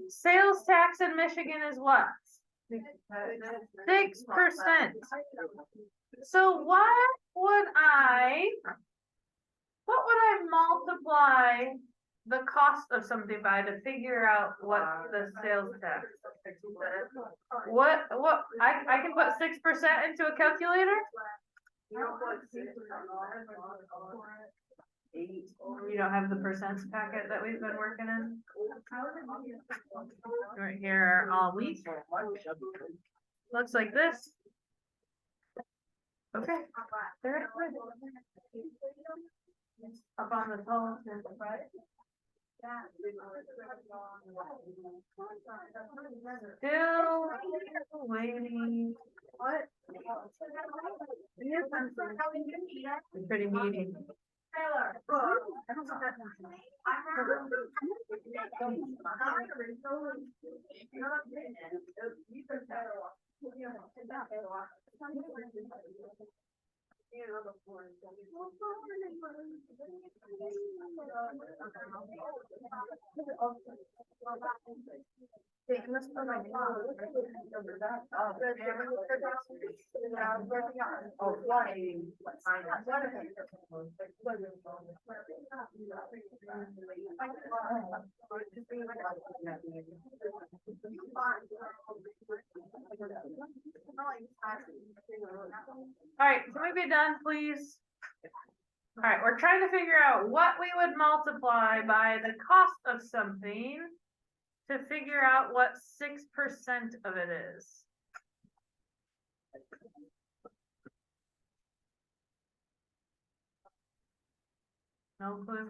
Sales tax in Michigan is what? 6%. So what would I multiply the cost of something by to figure out what the sales tax? What I can put 6% into a calculator? You don't have the percents packet that we've been working in? Right here all week. Looks like this. Okay. There. Up on the phone. Still waiting. What? It's pretty meaty. All right, can we be done, please? All right, we're trying to figure out what we would multiply by the cost of something to figure out what 6% of it is. No clue.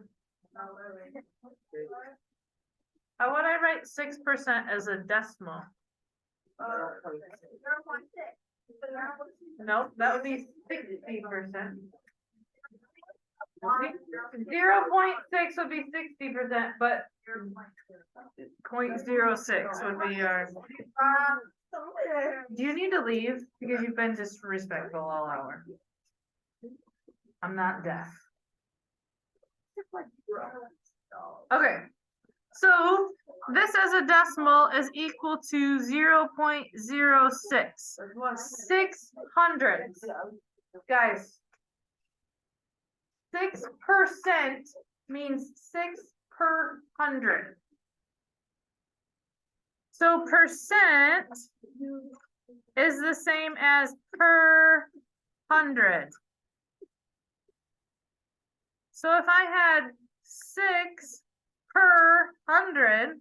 How would I write 6% as a decimal? 0.6. Nope, that would be 60%. 0.6 would be 60%, but 0.06 would be our. Do you need to leave? Because you've been disrespectful all hour. I'm not deaf. Okay, so this as a decimal is equal to 0.06. 600. Guys, 6% means 6 per 100. So percent is the same as per 100. So if I had 6 per 100,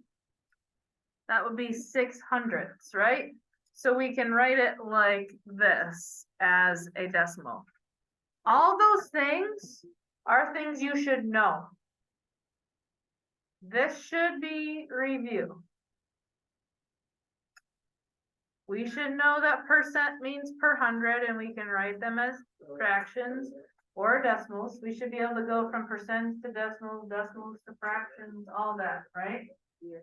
that would be 600ths, right? So we can write it like this as a decimal. All those things are things you should know. This should be review. We should know that percent means per 100, and we can write them as fractions or decimals. We should be able to go from percents to decimals, decimals to fractions, all that, right? Yeah.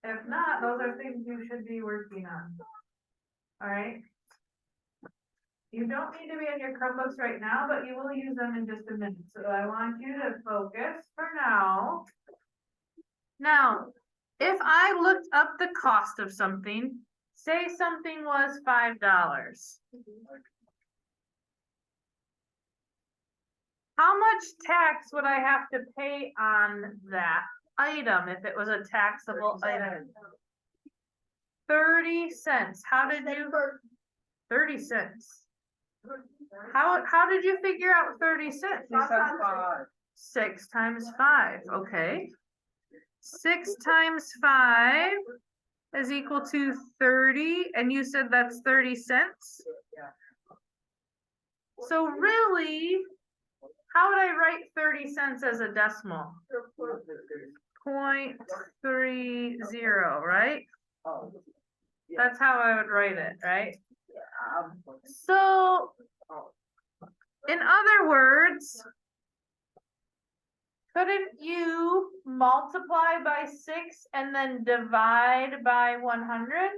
If not, those are things you should be working on. All right. You don't need to be in your Chromebooks right now, but you will use them in just a minute. So I want you to focus for now. Now, if I looked up the cost of something, say something was $5. How much tax would I have to pay on that item if it was a taxable item? 30 cents. How did you? 30 cents. How did you figure out 30 cents? 6 times 5. Okay. 6 times 5 is equal to 30, and you said that's 30 cents? Yeah. So really, how would I write 30 cents as a decimal? 0.30, right? That's how I would write it, right? So, in other words, couldn't you multiply by 6 and then divide by 100?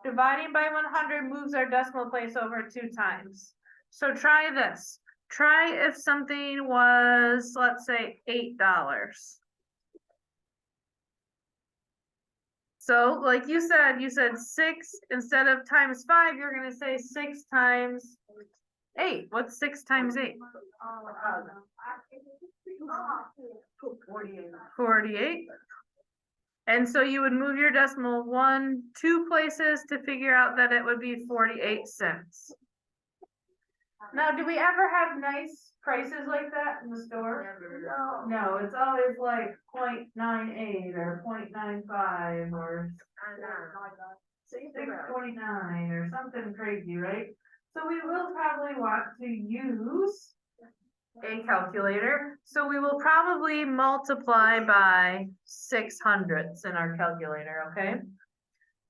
Dividing by 100 moves our decimal place over 2 times. So try this. Try if something was, let's say, $8. So like you said 6 instead of times 5, you're gonna say 6 times 8. What's 6 times 8? 48. And so you would move your decimal 2 places to figure out that it would be 48 cents. Now, do we ever have nice prices like that in the store? No, it's always like 0.98 or 0.95 or 6.29 or something crazy, right? So we will probably want to use a calculator. So we will probably multiply by 600ths in our calculator, okay?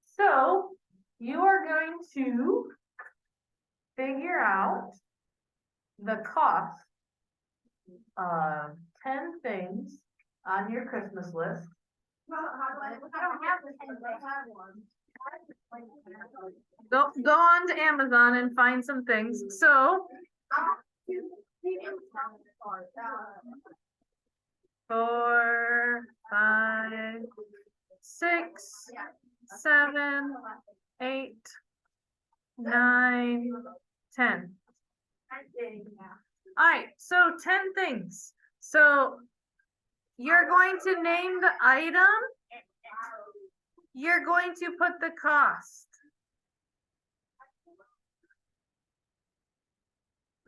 So you are going to figure out the cost of 10 things on your Christmas list. I don't have the 10 things. I have one. Go on to Amazon and find some things. So 4, 5, 6, 7, 8, 9, 10. All right, so 10 things. So you're going to name the item. You're going to put the cost.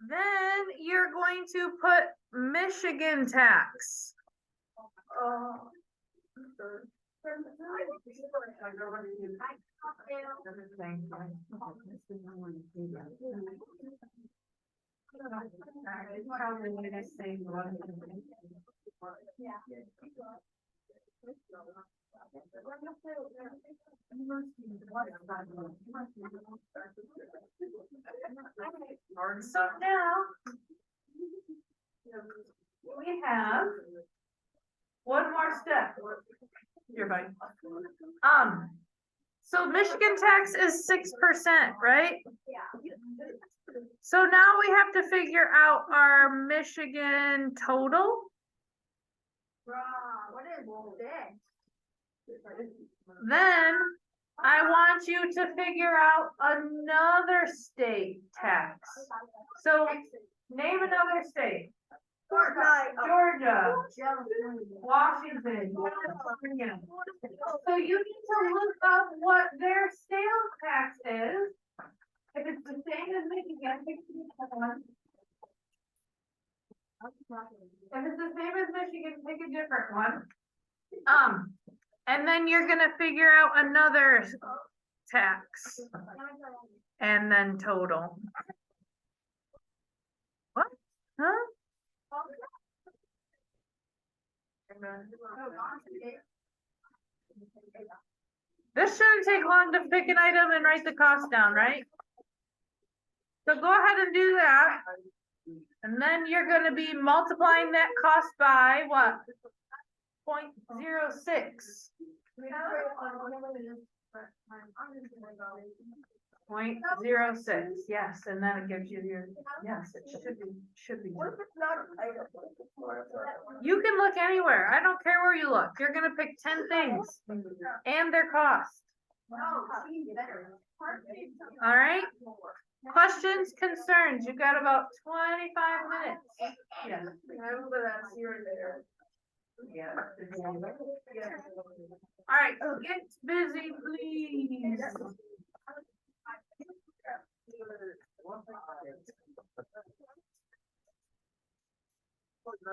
Then you're going to put Michigan tax. So now we have one more step. You're fine. So Michigan tax is 6%, right? So now we have to figure out our Michigan total. What is this? Then I want you to figure out another state tax. So name another state. Georgia, Washington, California. So you need to look up what their sales tax is. If it's the same as Michigan, pick a different one. If it's the same as Michigan, pick a different one. And then you're gonna figure out another tax. And then total. What? Huh? This shouldn't take long to pick an item and write the cost down, right? So go ahead and do that. And then you're gonna be multiplying that cost by what? 0.06. 0.06, yes, and then it gives you your, yes, it should be. You can look anywhere, I don't care where you look, you're gonna pick 10 things and their cost. All right, questions, concerns, you've got about 25 minutes. Yeah. Yeah. All right, get busy, please.